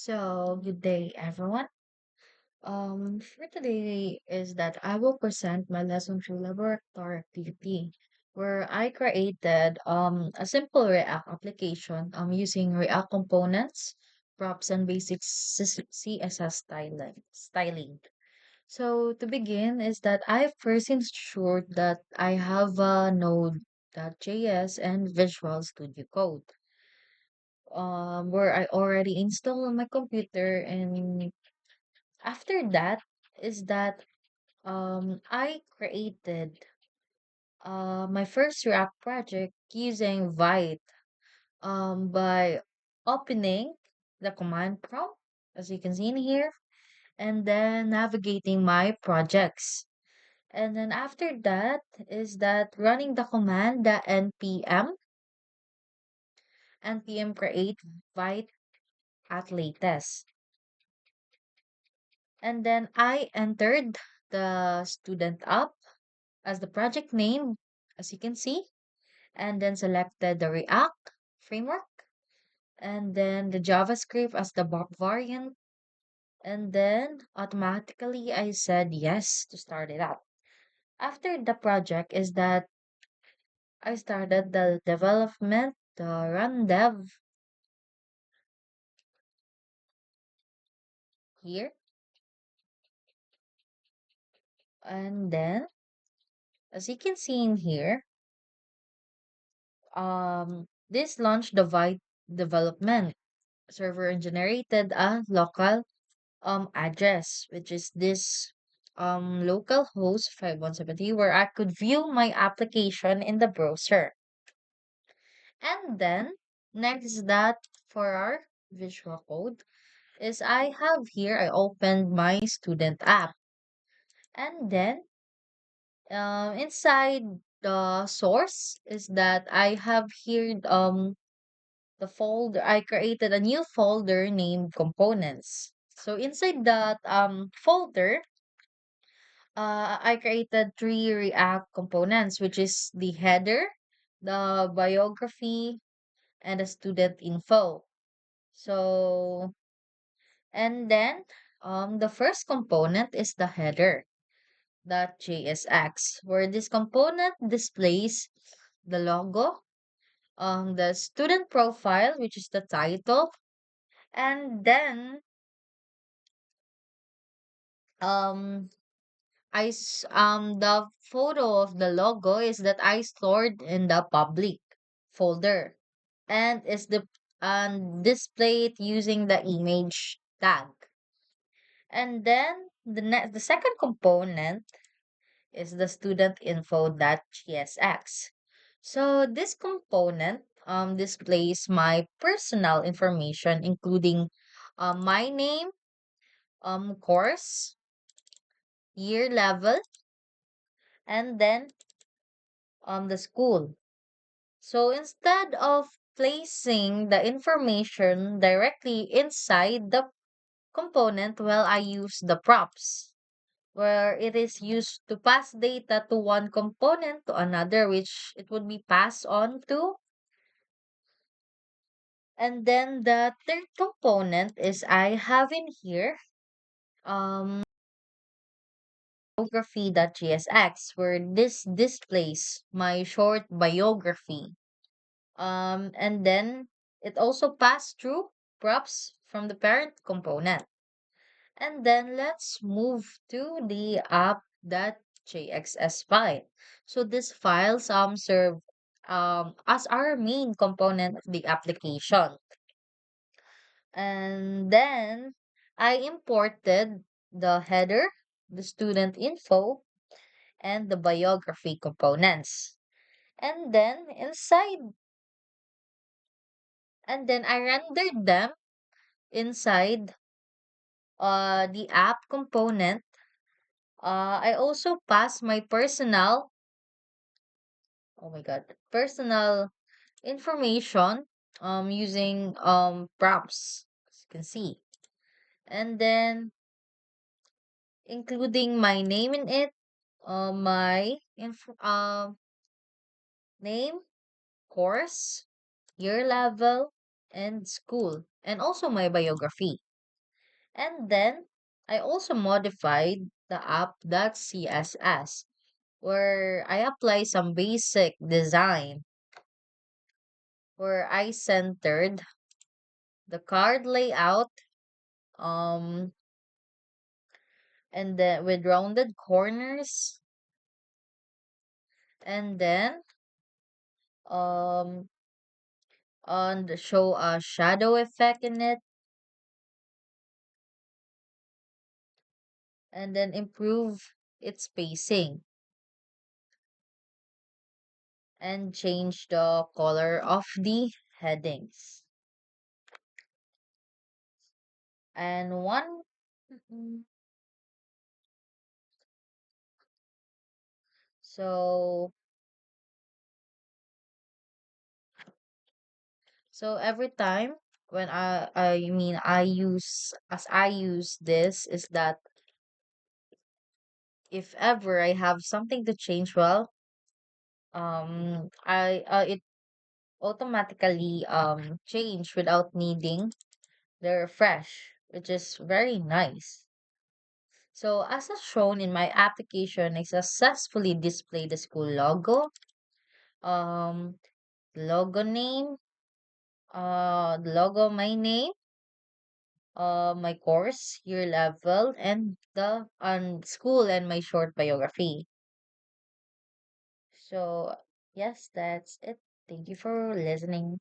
Good day, everyone. For today is that I will present my lesson through laboratory activity, where I created a simple React application using React components, props, and basic CSS styling. So to begin is that I first ensured that I have a Node.js and Visual Studio Code. Where I already installed on my computer, and after that is that I created my first React project using Vite by opening the command prompt, as you can see in here, and then navigating my projects. And then after that is that running the command, the npm create Vite at latest. And then I entered the student app as the project name, as you can see, and then selected the React framework, and then the JavaScript as the variant, and then automatically I said yes to start it up. After the project is that I started the development, the run dev here, and then as you can see in here, this launched the Vite development server and generated a local address, which is this local host 5170, where I could view my application in the browser. And then next is that for our visual code is I have here I opened my student app, and then inside the source is that I have here the folder. I created a new folder named components. So inside that folder, I created three React components, which is the header, the biography, and the student info. So, and then the first component is the header, .jsx, where this component displays the logo, the student profile, which is the title, and then um the photo of the logo is that I stored in the public folder, and is the displayed using the image tag. And then the second component is the student info.tsx. So this component displays my personal information, including my name, course, year level, and then the school. So instead of placing the information directly inside the component, well, I use the props, where it is used to pass data to one component to another, which it would be passed on to. And then the third component is I have in here biography.jsx, where this displays my short biography. And then it also passed through props from the parent component. And then let's move to the app.jxs file. So this files serve as our main component of the application. And then I imported the header, the student info, and the biography components. And then I rendered them inside the app component. I also pass my personal information using prompts, as you can see. And then including my name in it, my name, course, year level, and school, and also my biography. And then I also modified the app.css where I apply some basic design where I centered the card layout um and then with rounded corners and then um and show a shadow effect in it and then improve its spacing and change the color of the headings. And one mm, so so every time when I use this is that if ever I have something to change, well, I it automatically change without needing the refresh, which is very nice. So as is shown in my application, I successfully displayed the school logo, um, logo name, the logo, my name, my course, year level, and the school and my short biography. So yes, that's it. Thank you for listening.